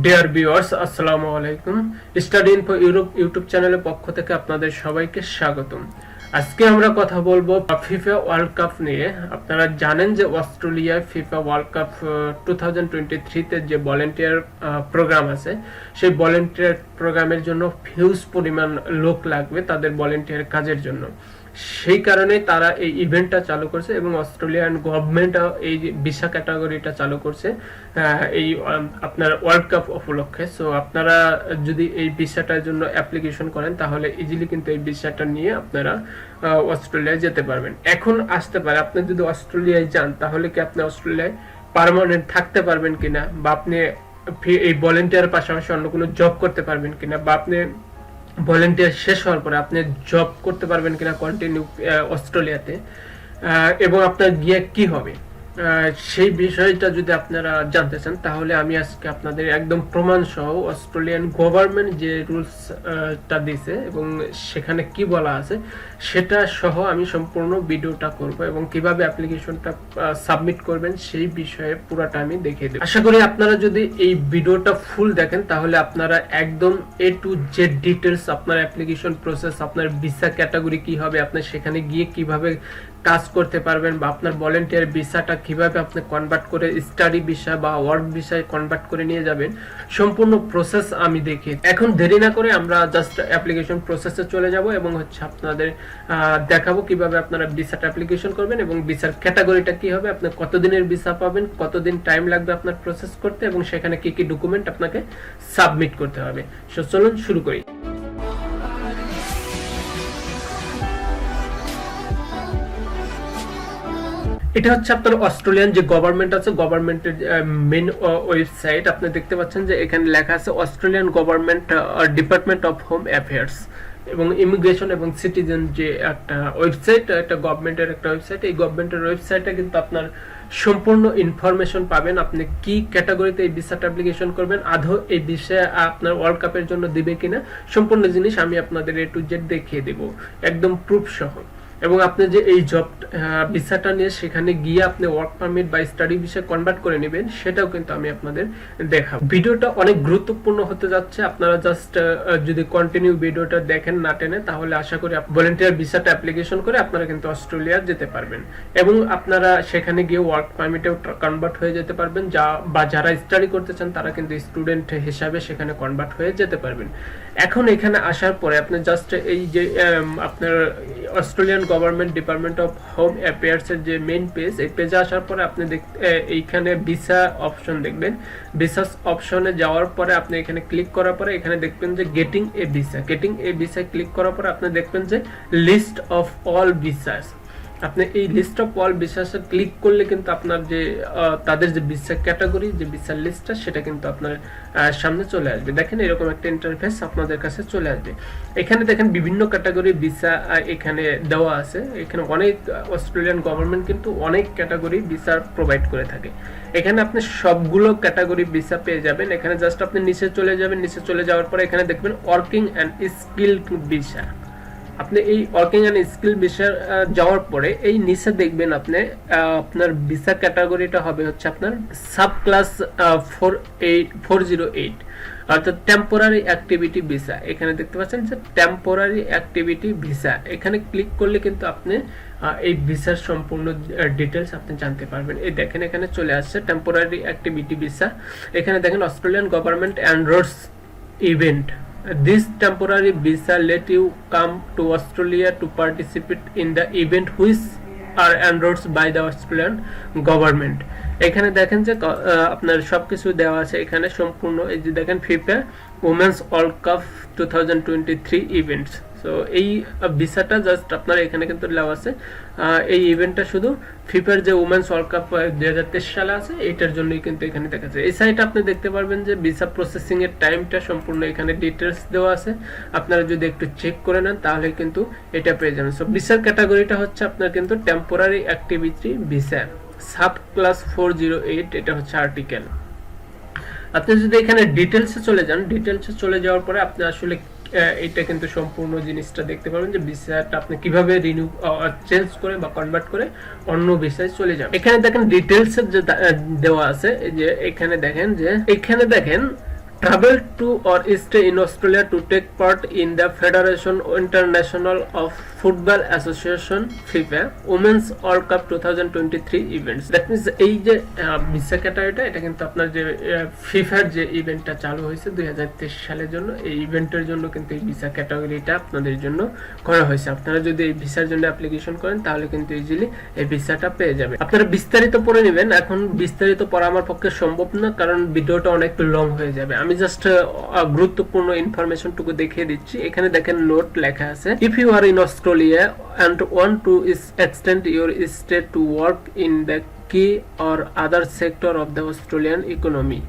Dear viewers, আসসালামু আলাইকুম। স্টাডিইনফো YouTube চ্যানেলের পক্ষ থেকে আপনাদের সবাইকে স্বাগতম। আজকে আমরা কথা বলবো ফিফা ওয়ার্ল্ড কাপ নিয়ে। আপনারা জানেন যে অস্ট্রেলিয়ায় ফিফা ওয়ার্ল্ড কাপ 2023 তে যে ভলেন্টিয়ার প্রোগ্রাম আছে, সেই ভলেন্টিয়ার প্রোগ্রামের জন্য হিউজ পরিমাণ লোক লাগবে তাদের ভলেন্টিয়ার কাজের জন্য। সেই কারণে তারা এই ইভেন্টটা চালু করছে এবং অস্ট্রেলিয়ান গভর্নমেন্ট এই ভিসা ক্যাটাগরিটা চালু করছে এই আপনার ওয়ার্ল্ড কাপ উপলক্ষে। সো আপনারা যদি এই ভিসাটার জন্য অ্যাপ্লিকেশন করেন তাহলে ইজিলি কিন্তু এই ভিসাটা নিয়ে আপনারা অস্ট্রেলিয়ায় যেতে পারবেন। এখন আসতে পারে আপনি যদি অস্ট্রেলিয়ায় যান তাহলে কি আপনি অস্ট্রেলিয়ায় পার্মানেন্ট থাকতে পারবেন কিনা, বা আপনি এই ভলেন্টিয়ার পাশাপাশি অন্য কোনো জব করতে পারবেন কিনা, বা আপনি ভলেন্টিয়ার শেষ হওয়ার পরে আপনি জব করতে পারবেন কিনা কন্টিনিউ অস্ট্রেলিয়াতে, এবং আপনার গিয়ে কি হবে সেই বিষয়টা যদি আপনারা জানতে চান তাহলে আমি আজকে আপনাদের একদম প্রমাণ সহ অস্ট্রেলিয়ান গভর্নমেন্ট যে রুলসটা দিয়েছে এবং সেখানে কি বলা আছে সেটা সহ আমি সম্পূর্ণ ভিডিওটা করব এবং কিভাবে অ্যাপ্লিকেশনটা সাবমিট করবেন সেই বিষয়ে পুরোটা আমি দেখিয়ে দেব। আশা করি আপনারা যদি এই ভিডিওটা ফুল দেখেন তাহলে আপনারা একদম এ টু জেড ডিটেলস, আপনার অ্যাপ্লিকেশন প্রসেস, আপনার ভিসা ক্যাটাগরি কি হবে, আপনি সেখানে গিয়ে কিভাবে কাজ করতে পারবেন, বা আপনার ভলেন্টিয়ার ভিসাটা কিভাবে আপনি কনভার্ট করে স্টাডি ভিসা বা ওয়ার্ক ভিসায় কনভার্ট করে নিয়ে যাবেন, সম্পূর্ণ প্রসেস আমি দেখি। এখন দেরি না করে আমরা জাস্ট অ্যাপ্লিকেশন প্রসেসে চলে যাব এবং আপনাদের দেখাবো কিভাবে আপনারা ভিসাটা অ্যাপ্লিকেশন করবেন এবং ভিসার ক্যাটাগরিটা কি হবে, আপনি কতদিনের ভিসা পাবেন, কতদিন টাইম লাগবে আপনার প্রসেস করতে, এবং সেখানে কি কি ডকুমেন্ট আপনাকে সাবমিট করতে হবে। সো চলুন শুরু করি। এটা হচ্ছে আপনার অস্ট্রেলিয়ান যে গভর্নমেন্ট আছে, গভর্নমেন্টের মেন ওয়েবসাইট। আপনি দেখতে পাচ্ছেন যে এখানে লেখা আছে Australian government department of home affairs এবং ইমিগ্রেশন এবং সিটিজেন, যে একটা ওয়েবসাইট, একটা গভর্নমেন্টের একটা ওয়েবসাইট। এই গভর্নমেন্টের ওয়েবসাইটে কিন্তু আপনার সম্পূর্ণ ইনফরমেশন পাবেন, আপনি কি ক্যাটাগরিতে এই ভিসাটা অ্যাপ্লিকেশন করবেন, আদৌ এই ভিসা আপনার ওয়ার্ল্ড কাপের জন্য দিবে কিনা, সম্পূর্ণ জিনিস আমি আপনাদের এ টু জেড দেখিয়ে দেব একদম প্রুফ সহ। এবং আপনি যে এই জব ভিসাটা নিয়ে সেখানে গিয়ে আপনি ওয়ার্ক পারমিট বা স্টাডি ভিসা কনভার্ট করে নেবেন সেটাও কিন্তু আমি আপনাদের দেখাবো। ভিডিওটা অনেক গুরুত্বপূর্ণ হতে যাচ্ছে, আপনারা জাস্ট যদি কন্টিনিউ ভিডিওটা দেখেন না টেনে তাহলে আশা করি ভলেন্টিয়ার ভিসাটা অ্যাপ্লিকেশন করে আপনারা কিন্তু অস্ট্রেলিয়া যেতে পারবেন এবং আপনারা সেখানে গিয়ে ওয়ার্ক পারমিটেও কনভার্ট হয়ে যেতে পারবেন, বা যারা স্টাডি করতে চান তারা কিন্তু স্টুডেন্ট হিসাবে সেখানে কনভার্ট হয়ে যেতে পারবেন। এখন এখানে আসার পরে আপনি জাস্ট এই যে আপনার Australian government department of home affairs এর যে মেইন পেজ, এই পেজে আসার পরে আপনি এইখানে ভিসা অপশন দেখবেন। ভিসা অপশনে যাওয়ার পরে আপনি এখানে ক্লিক করার পরে এখানে দেখবেন যে getting a visa. Getting a visa click করার পরে আপনি দেখবেন যে লিস্ট অফ অল ভিসাস। আপনি এই লিস্ট অফ অল ভিসাসে ক্লিক করলে কিন্তু আপনার যে তাদের যে ভিসা ক্যাটাগরি, যে ভিসা লিস্টটা সেটা কিন্তু আপনার সামনে চলে আসবে। দেখেন এরকম একটা ইন্টারফেস আপনাদের কাছে চলে আসবে। এখানে দেখেন বিভিন্ন ক্যাটাগরি ভিসা এখানে দেওয়া আছে। এখানে অনেক অস্ট্রেলিয়ান গভর্নমেন্ট কিন্তু অনেক ক্যাটাগরি ভিসা প্রোভাইড করে থাকে। এখানে আপনি সবগুলো ক্যাটাগরি ভিসা পেয়ে যাবেন। এখানে জাস্ট আপনি নিচে চলে যাবেন, নিচে চলে যাওয়ার পরে এখানে দেখবেন ওয়ার্কিং অ্যান্ড স্কিলড ভিসা। আপনি এই ওয়ার্কিং অ্যান্ড স্কিল ভিসা যাওয়ার পরে এই নিচে দেখবেন আপনি আপনার ভিসা ক্যাটাগরিটা হবে হচ্ছে আপনার সাব ক্লাস 408, অর্থাৎ টেম্পোরারি অ্যাক্টিভিটি ভিসা। এখানে দেখতে পাচ্ছেন যে টেম্পোরারি অ্যাক্টিভিটি ভিসা। এখানে ক্লিক করলে কিন্তু আপনি এই ভিসার সম্পূর্ণ ডিটেলস আপনি জানতে পারবেন। এই দেখেন এখানে চলে আসছে টেম্পোরারি অ্যাক্টিভিটি ভিসা। এখানে দেখেন Australian government endorse event. This temporary visa let you come to Australia to participate in the event which are endorsed by the Australian government. এখানে দেখেন যে আপনার সবকিছু দেওয়া আছে এখানে সম্পূর্ণ। এই যে দেখেন FIFA women's world cup 2023 events. So এই ভিসাটা জাস্ট আপনার এখানে কিন্তু দেওয়া আছে। এই ইভেন্টটা শুধু ফিফার যে ওমেন্স ওয়ার্ল্ড কাপ 2023 সালে আছে এটার জন্যই কিন্তু এখানে দেখাচ্ছে। এই সাইটে আপনি দেখতে পারবেন যে ভিসা প্রসেসিং এর টাইমটা সম্পূর্ণ এখানে ডিটেলস দেওয়া আছে। আপনারা যদি একটু চেক করে নেন তাহলে কিন্তু এটা পেয়ে যাবেন। সো ভিসার ক্যাটাগরিটা হচ্ছে আপনার কিন্তু temporary activity visa sub class 408, এটা হচ্ছে আর্টিকেল। আপনি যদি এখানে ডিটেলসে চলে যান, ডিটেলসে চলে যাওয়ার পরে আপনি আসলে এটা কিন্তু সম্পূর্ণ জিনিসটা দেখতে পাবেন যে ভিসাটা আপনি কিভাবে রিনিউ চেঞ্জ করে বা কনভার্ট করে অন্য ভিসায় চলে যাবেন। এখানে দেখেন ডিটেলসের যে দেওয়া আছে, এই যে এখানে দেখেন travel to or stay in Australia to take part in the Federation International of Football Association FIFA Women's World Cup 2023 events. That means এই যে ভিসা ক্যাটাগরিটা এটা কিন্তু আপনার যে ফিফার যে ইভেন্টটা চালু হয়েছে 2023 সালের জন্য, এই ইভেন্টের জন্য কিন্তু এই ভিসা ক্যাটাগরিটা আপনাদের জন্য করা হয়েছে। আপনারা যদি এই ভিসার জন্য অ্যাপ্লিকেশন করেন তাহলে কিন্তু ইজিলি এই ভিসাটা পেয়ে যাবেন। আপনারা বিস্তারিত পড়ে নেবেন। এখন বিস্তারিত পড়া আমার পক্ষে সম্ভব না, কারণ ভিডিওটা অনেক লং হয়ে যাবে। আমি জাস্ট গুরুত্বপূর্ণ ইনফরমেশনটুকু দেখিয়ে দিচ্ছি। এখানে দেখেন নোট লেখা আছে, if you are in Australia and want to extend your stay to work in the key or other sector of the Australian economy.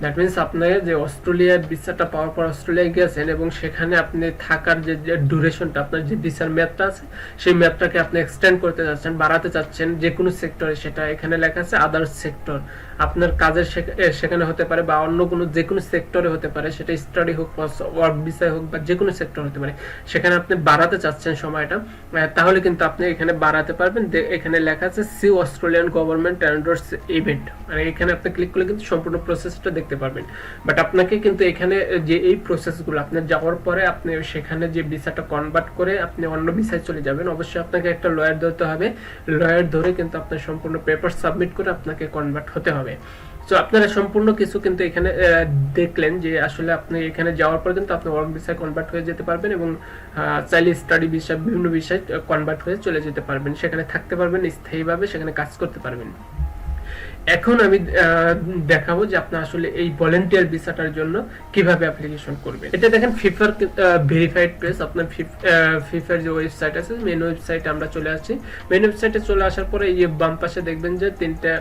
That means আপনার যে অস্ট্রেলিয়ার ভিসাটা পাওয়ার পর অস্ট্রেলিয়ায় গেছেন এবং সেখানে আপনি থাকার যে ডিউরেশনটা, আপনার যে ভিসার মেয়াদটা আছে সেই মেয়াদটাকে আপনি এক্সটেন্ড করতে চাচ্ছেন, বাড়াতে চাচ্ছেন যে কোনো সেক্টরে, সেটা এখানে লেখা আছে আদার সেক্টর। আপনার কাজের সেখানে হতে পারে বা অন্য কোনো যে কোনো সেক্টরে হতে পারে, সেটা স্টাডি হোক, ওয়ার্ক ভিসা হোক বা যে কোনো সেক্টর হতে পারে, সেখানে আপনি বাড়াতে চাচ্ছেন সময়টা, তাহলে কিন্তু আপনি এখানে বাড়াতে পারবেন। এখানে লেখা আছে see Australian government endorse event, মানে এখানে আপনি ক্লিক করলে কিন্তু সম্পূর্ণ প্রসেসটা দেখতে পারবেন। বাট আপনাকে কিন্তু এখানে যে এই প্রসেসগুলো আপনার যাওয়ার পরে আপনি সেখানে যে ভিসাটা কনভার্ট করে আপনি অন্য ভিসায় চলে যাবেন, অবশ্যই আপনাকে একটা লয়ার ধরতে হবে। লয়ার ধরে কিন্তু আপনার সম্পূর্ণ পেপার সাবমিট করে আপনাকে কনভার্ট হতে হবে। সো আপনারা সম্পূর্ণ কিছু কিন্তু এখানে দেখলেন যে আসলে আপনি এখানে যাওয়ার পর কিন্তু আপনি ওয়ার্ক ভিসায় কনভার্ট হয়ে যেতে পারবেন এবং চাইলে স্টাডি ভিসা বিভিন্ন ভিসায় কনভার্ট হয়ে চলে যেতে পারবেন, সেখানে থাকতে পারবেন স্থায়ীভাবে, সেখানে কাজ করতে পারবেন। এখন আমি দেখাবো যে আপনি আসলে এই ভলান্টিয়ার ভিসাটার জন্য কিভাবে অ্যাপ্লিকেশন করবেন। এটা দেখেন ফিফার ভেরিফাইড পেজ। আপনার ফিফার যে ওয়েবসাইট আছে, মেন ওয়েবসাইটে আমরা চলে আসছি। মেন ওয়েবসাইটে চলে আসার পরে এই বাম পাশে দেখবেন যে তিনটা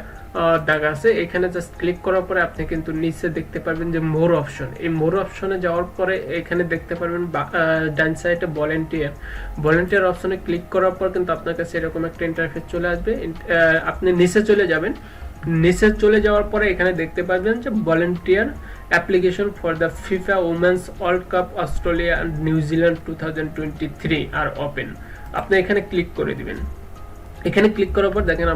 দাগ আছে, এখানে জাস্ট ক্লিক করার পরে আপনি কিন্তু নিচে দেখতে পারবেন যে মোর অপশন। এই মোর অপশনে যাওয়ার পরে এখানে দেখতে পারবেন ডান সাইডে ভলান্টিয়ার অপশনে ক্লিক করার পর কিন্তু আপনার কাছে এরকম একটা ইন্টারফেস চলে আসবে। আপনি নিচে চলে যাবেন। নিচে চলে যাওয়ার পরে এখানে দেখতে পাবেন যে volunteer application for the FIFA women's world cup Australia and নিউজিল্যান্ড 2023 আর ওপেন। আপনি এখানে ক্লিক করে দিবেন। এখানে ক্লিক করার পর দেখেন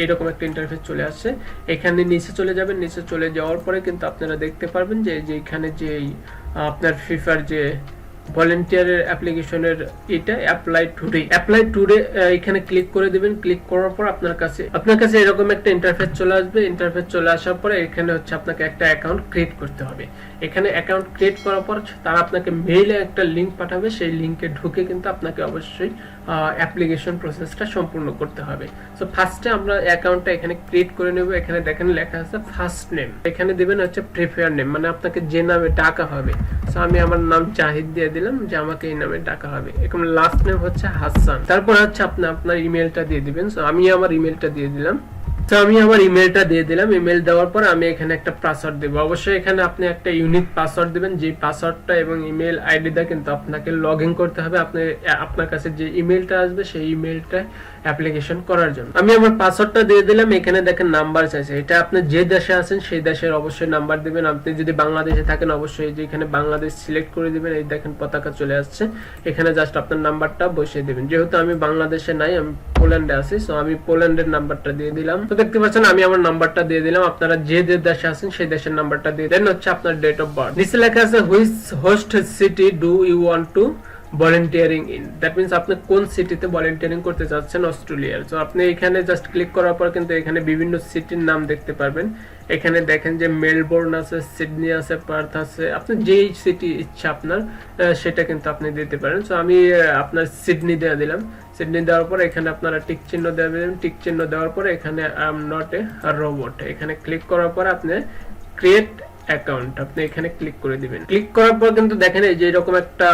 এইরকম একটা ইন্টারফেস চলে আসছে। এখানে নিচে চলে যাবেন। নিচে চলে যাওয়ার পরে কিন্তু আপনারা দেখতে পারবেন যে এখানে যে আপনার ফিফার যে ভলান্টিয়ারের অ্যাপ্লিকেশনের এটা অ্যাপ্লাই টুডে এখানে ক্লিক করে দিবেন। ক্লিক করার পর আপনার কাছে এরকম একটা ইন্টারফেস চলে আসবে। ইন্টারফেস চলে আসার পরে এখানে হচ্ছে আপনাকে একটা অ্যাকাউন্ট ক্রিয়েট করতে হবে। এখানে অ্যাকাউন্ট ক্রিয়েট করার পর তারা আপনাকে মেইলে একটা লিংক পাঠাবে, সেই লিংকে ঢুকে কিন্তু আপনাকে অবশ্যই অ্যাপ্লিকেশন প্রসেসটা সম্পূর্ণ করতে হবে। সো ফার্স্টে আমরা অ্যাকাউন্টটা এখানে ক্রিয়েট করে নেব। এখানে দেখেন লেখা আছে ফার্স্ট নেম, এখানে দিবেন হচ্ছে প্রিফার নেম, মানে আপনাকে যে নামে ডাকা হবে। সো আমি আমার নাম জাহিদ দিয়ে দিলাম যে আমাকে এই নামে ডাকা হবে। এরকম লাস্ট নেম হচ্ছে হাসান। তারপর হচ্ছে আপনি আপনার ইমেলটা দিয়ে দিবেন। সো আমি আমার ইমেলটা দিয়ে দিলাম। ইমেল দেওয়ার পর আমি এখানে একটা পাসওয়ার্ড দেব। অবশ্যই এখানে আপনি একটা ইউনিক পাসওয়ার্ড দিবেন, যে পাসওয়ার্ডটা এবং ইমেল আইডিটা কিন্তু আপনাকে লগ ইন করতে হবে আপনার কাছে যে ইমেলটা আসবে সেই ইমেলটা অ্যাপ্লিকেশন করার জন্য। আমি আমার পাসওয়ার্ডটা দিয়ে দিলাম। এখানে দেখেন নাম্বার চাইছে, এটা আপনি যে দেশে আছেন সেই দেশের অবশ্যই নাম্বার দিবেন। আপনি যদি বাংলাদেশে থাকেন অবশ্যই যে এখানে বাংলাদেশ সিলেক্ট করে দিবেন। এই দেখেন পতাকা চলে আসছে, এখানে জাস্ট আপনার নাম্বারটা বসিয়ে দিবেন। যেহেতু আমি বাংলাদেশে নাই, আমি পোল্যান্ডে আছি, সো আমি পোল্যান্ডের নাম্বারটা দিয়ে দিলাম। তো দেখতে পাচ্ছেন আমি আমার নাম্বারটা দিয়ে দিলাম। আপনারা যে দেশে আছেন সেই দেশের নাম্বারটা দিয়ে দেন। হচ্ছে আপনার ডেট অফ বার্থ। নিচে লেখা আছে which host city do you want to volunteering in. That means আপনি কোন সিটিতে ভলান্টিয়ারিং করতে চাচ্ছেন অস্ট্রেলিয়ার। সো আপনি এখানে জাস্ট ক্লিক করার পর কিন্তু এখানে বিভিন্ন সিটির নাম দেখতে পারবেন। এখানে দেখেন যে মেলবোর্ন আছে, সিডনি আছে, পার্থ আছে। আপনি যেই সিটি ইচ্ছা আপনার সেটা কিন্তু আপনি দিতে পারেন। সো আমি আপনার সিডনি দিয়ে দিলাম। সিডনি দেওয়ার পর এখানে আপনারা টিক চিহ্ন দেবেন। টিক চিহ্ন দেওয়ার পর এখানে I am not a robot, এখানে ক্লিক করার পর আপনি ক্রিয়েট অ্যাকাউন্ট আপনি এখানে ক্লিক করে দিবেন। ক্লিক করার পর কিন্তু দেখেন এই যে এরকম একটা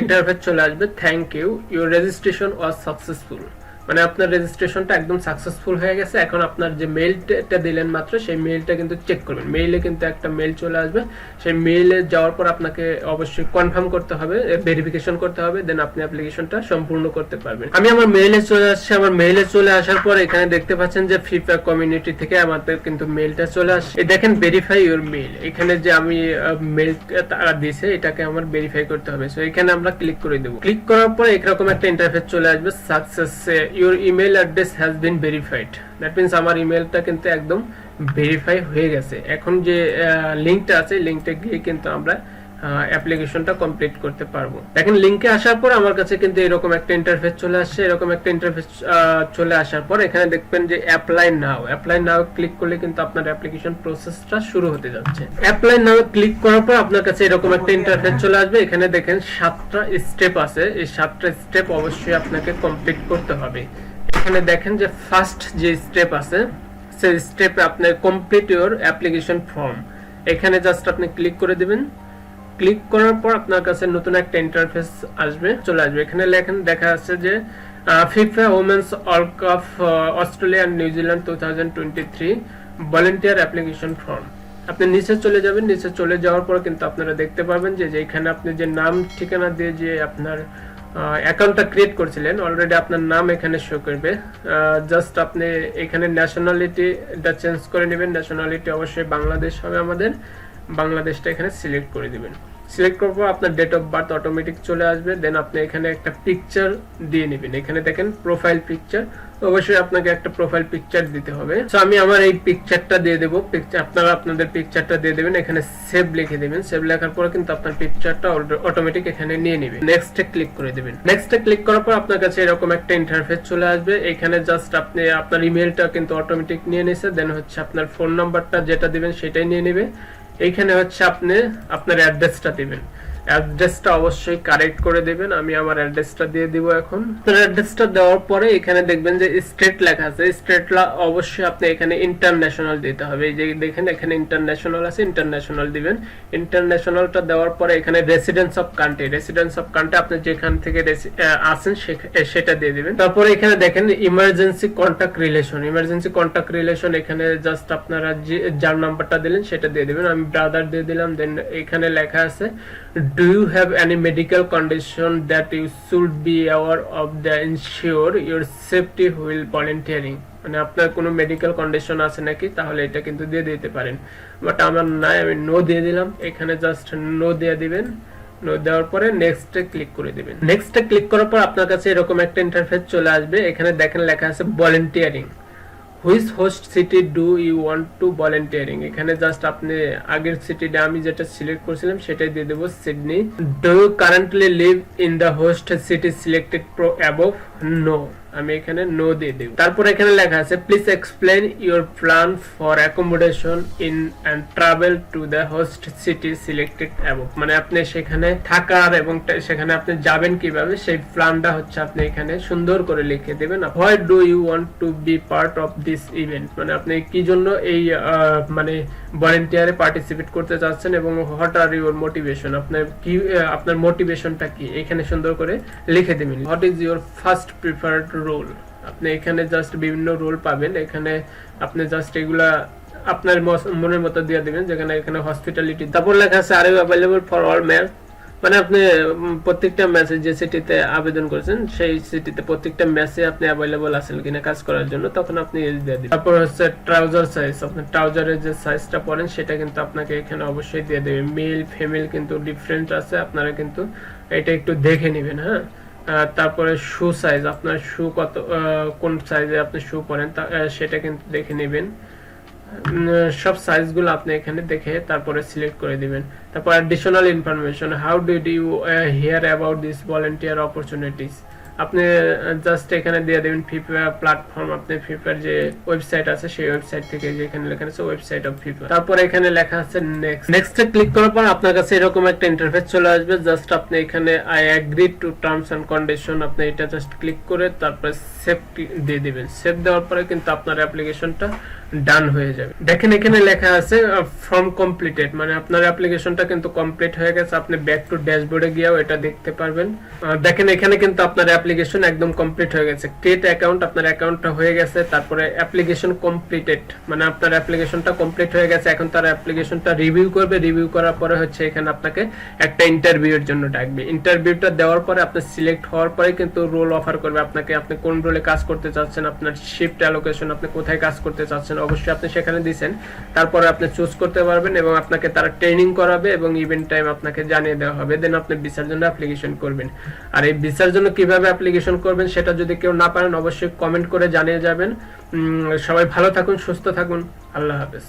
ইন্টারফেস চলে আসবে, thank you your registration was successful. মানে আপনার রেজিস্ট্রেশনটা একদম সাকসেসফুল হয়ে গেছে। এখন আপনার যে মেইলটা দিলেন মাত্র, সেই মেইলটা কিন্তু চেক করবেন। মেইলে কিন্তু একটা মেইল চলে আসবে। সেই মেইলে যাওয়ার পর আপনাকে অবশ্যই কনফার্ম করতে হবে, ভেরিফিকেশন করতে হবে, দেন আপনি অ্যাপ্লিকেশনটা সম্পূর্ণ করতে পারবেন। আমি আমার মেইলে চলে আসছি। আমার মেইলে চলে আসার পর এখানে দেখতে পাচ্ছেন যে ফিফা কমিউনিটি থেকে আমাদের কিন্তু মেইলটা চলে আসছে। এই দেখেন ভেরিফাই ইউর মেইল, এখানে যে আমি মেইল তারা দিয়েছে এটাকে আমার ভেরিফাই করতে হবে। সো এখানে আমরা ক্লিক করে দেব। ক্লিক করার পর এরকম একটা ইন্টারফেস চলে আসবে, success your email address has been verified. That means আমার ইমেলটা কিন্তু একদম ভেরিফাই হয়ে গেছে। এখন যে লিংকটা আছে, লিংকটা গিয়ে কিন্তু আমরা অ্যাপ্লিকেশনটা কমপ্লিট করতে পারবো। দেখেন লিংকে আসার পর আমার কাছে কিন্তু এরকম একটা ইন্টারফেস চলে আসছে। এরকম একটা ইন্টারফেস চলে আসার পর এখানে দেখবেন যে অ্যাপ্লাই নাও ক্লিক করলে কিন্তু আপনার অ্যাপ্লিকেশন প্রসেসটা শুরু হতে যাচ্ছে। অ্যাপ্লাই নাও ক্লিক করার পর আপনার কাছে এরকম একটা ইন্টারফেস চলে আসবে। এখানে দেখেন 7টা স্টেপ আছে, এই 7টা স্টেপ অবশ্যই আপনাকে কমপ্লিট করতে হবে। এখানে দেখেন যে ফার্স্ট যে স্টেপ আছে, সেই স্টেপে আপনি কমপ্লিট ইওর অ্যাপ্লিকেশন ফর্ম, এখানে জাস্ট আপনি ক্লিক করে দিবেন। ক্লিক করার পর আপনার কাছে নতুন একটা ইন্টারফেস চলে আসবে। এখানে লেখেন দেখা আছে যে FIFA women's world cup Australia and নিউজিল্যান্ড 2023 ভলান্টিয়ার অ্যাপ্লিকেশন ফর্ম। আপনি নিচে চলে যাবেন। নিচে চলে যাওয়ার পর কিন্তু আপনারা দেখতে পাবেন যে এখানে আপনি যে নাম ঠিকানা দিয়ে যে আপনার অ্যাকাউন্টটা ক্রিয়েট করছিলেন, অলরেডি আপনার নাম এখানে শো করবে। জাস্ট আপনি এখানে ন্যাশনালিটিটা চেঞ্জ করে নেবেন। ন্যাশনালিটি অবশ্যই বাংলাদেশ হবে আমাদের, বাংলাদেশটা এখানে সিলেক্ট করে দিবেন। সিলেক্ট করার পর আপনার ডেট অফ বার্থ অটোমেটিক চলে আসবে। দেন আপনি এখানে একটা পিকচার দিয়ে নেবেন। এখানে দেখেন প্রোফাইল পিকচার, অবশ্যই আপনাকে একটা প্রোফাইল পিকচার দিতে হবে। সো আমি আমার এই পিকচারটা দিয়ে দেবো। আপনারা আপনাদের পিকচারটা দিয়ে দেবেন, এখানে সেভ লিখে দেবেন। সেভ লেখার পর কিন্তু আপনার পিকচারটা অটোমেটিক এখানে নিয়ে নেবেন। নেক্সটে ক্লিক করে দেবেন। নেক্সটে ক্লিক করার পর আপনার কাছে এরকম একটা ইন্টারফেস চলে আসবে। এখানে জাস্ট আপনি আপনার ইমেলটা কিন্তু অটোমেটিক নিয়ে নিছে। দেন হচ্ছে আপনার ফোন নাম্বারটা যেটা দিবেন সেটাই নিয়ে নেবে। এইখানে হচ্ছে আপনি আপনার অ্যাড্রেসটা দিবেন। অ্যাড্রেসটা অবশ্যই কারেক্ট করে দিবেন। আমি আমার অ্যাড্রেসটা দিয়ে দিব। এখন আপনার অ্যাড্রেসটা দেওয়ার পরে এখানে দেখবেন যে স্টেট লেখা আছে। স্টেটটা অবশ্যই আপনি এখানে ইন্টারন্যাশনাল দিতে হবে। এই যে দেখেন এখানে ইন্টারন্যাশনাল আছে, ইন্টারন্যাশনাল দিবেন। ইন্টারন্যাশনালটা দেওয়ার পরে এখানে রেসিডেন্স অফ কান্ট্রি, আপনি যেখান থেকে আছেন সেটা দিয়ে দিবেন। তারপরে এখানে দেখেন ইমার্জেন্সি কন্টাক্ট রিলেশন, এখানে জাস্ট আপনারা যার নাম্বারটা দিলেন সেটা দিয়ে দিবেন। আমি ব্রাদার দিয়ে দিলাম। দেন এখানে লেখা আছে do you have any medical condition that you should be aware of the ensure your safety while volunteering, মানে আপনার কোনো মেডিকেল কন্ডিশন আছে নাকি, তাহলে এটা কিন্তু দিয়ে দিতে পারেন। বাট আমার নাই, আমি নো দিয়ে দিলাম। এখানে জাস্ট নো দিয়ে দিবেন। নো দেওয়ার পরে নেক্সটে ক্লিক করে দিবেন। নেক্সটে ক্লিক করার পর আপনার কাছে এরকম একটা ইন্টারফেস চলে আসবে। এখানে দেখেন লেখা আছে volunteering. Which host city do you want to volunteering, এখানে জাস্ট আপনি আগের সিটিটা আমি যেটা সিলেক্ট করেছিলাম সেটাই দিয়ে দেবো, Sydney. Do you currently live in the host city selected above, no, আমি এখানে নো দিয়ে দেব। তারপর এখানে লেখা আছে please explain your plan for accommodation in and travel to the host city selected above, মানে আপনি সেখানে থাকার এবং সেখানে আপনি যাবেন কিভাবে সেই প্ল্যানটা হচ্ছে আপনি এখানে সুন্দর করে লিখে দেবেন। Why do you want to be part of this event, মানে আপনি কি জন্য এই মানে ভলান্টিয়ারে পার্টিসিপেট করতে চাচ্ছেন এবং হোয়াট আর ইউর মোটিভেশন, আপনার কি আপনার মোটিভেশনটা কি এখানে সুন্দর করে লিখে দেবেন। What is your first preferred role, আপনি এখানে জাস্ট বিভিন্ন রোল পাবেন। এখানে আপনি জাস্ট এগুলা আপনার মনের মতো দিয়ে দিবেন। যেখানে এখানে হসপিটালিটি, তারপর লেখা আছে are you available for all match, মানে আপনি প্রত্যেকটা ম্যাচে যে সিটিতে আবেদন করেছেন সেই সিটিতে প্রত্যেকটা ম্যাচে আপনি অ্যাভেলেবল আছেন কিনা কাজ করার জন্য, তখন আপনি এজ দিয়ে দিবেন। তারপর হচ্ছে ট্রাউজার সাইজ, আপনার ট্রাউজারের যে সাইজটা পরেন সেটা কিন্তু আপনাকে এখানে অবশ্যই দিয়ে দেবে। মেল ফিমেল কিন্তু ডিফারেন্ট আছে, আপনারা কিন্তু এটা একটু দেখে নেবেন। হ্যাঁ, তারপরে শু সাইজ, আপনার শু কত কোন সাইজে আপনি শু পরেন সেটা কিন্তু দেখে নেবেন। সব সাইজগুলো আপনি এখানে দেখে তারপরে সিলেক্ট করে দিবেন। তারপর additional information, how did you hear about this volunteer opportunities, আপনি জাস্ট এখানে দিয়ে দেবেন ফিফা প্ল্যাটফর্ম, আপনি ফিফার যে ওয়েবসাইট আছে সেই ওয়েবসাইট থেকে, যেখানে লেখা আছে ওয়েবসাইট অফ ফিফা। তারপর এখানে লেখা আছে নেক্সট। নেক্সটে ক্লিক করার পর আপনার কাছে এরকম একটা ইন্টারফেস চলে আসবে। জাস্ট আপনি এখানে I agree to terms and condition, আপনি এটা জাস্ট ক্লিক করে তারপর সেভ দিয়ে দিবেন। সেভ দেওয়ার পরে কিন্তু আপনার অ্যাপ্লিকেশনটা ডান হয়ে যাবে। দেখেন এখানে লেখা আছে ফর্ম কমপ্লিটেড, মানে আপনার অ্যাপ্লিকেশনটা কিন্তু কমপ্লিট হয়ে গেছে। আপনি ব্যাক টু ড্যাশবোর্ডে গিয়েও এটা দেখতে পারবেন। দেখেন এখানে কিন্তু আপনার অ্যাপ্লিকেশন একদম কমপ্লিট হয়ে গেছে। ক্রিয়েট অ্যাকাউন্ট, আপনার অ্যাকাউন্টটা হয়ে গেছে। তারপরে অ্যাপ্লিকেশন কমপ্লিটেড, মানে আপনার অ্যাপ্লিকেশনটা কমপ্লিট হয়ে গেছে। এখন তার অ্যাপ্লিকেশনটা রিভিউ করবে। রিভিউ করার পরে হচ্ছে এখানে আপনাকে একটা ইন্টারভিউর জন্য ডাকবে। ইন্টারভিউটা দেওয়ার পরে আপনি সিলেক্ট হওয়ার পরে কিন্তু রোল অফার করবে আপনাকে, আপনি কোন রোলে কাজ করতে চাচ্ছেন, আপনার শিফট অ্যালোকেশন, আপনি কোথায় কাজ করতে চাচ্ছেন, অবশ্যই আপনি সেখানে দিবেন, তারপরে আপনি চুজ করতে পারবেন এবং আপনাকে তারা ট্রেনিং করাবে এবং ইভেন্ট টাইম আপনাকে জানিয়ে দেওয়া হবে, দেন আপনি ভিসার জন্য অ্যাপ্লিকেশন করবেন। আর এই ভিসার জন্য কিভাবে অ্যাপ্লিকেশন করবেন সেটা যদি কেউ না পারেন অবশ্যই কমেন্ট করে জানিয়ে যাবেন। সবাই ভালো থাকুন, সুস্থ থাকুন, আল্লাহ হাফেজ।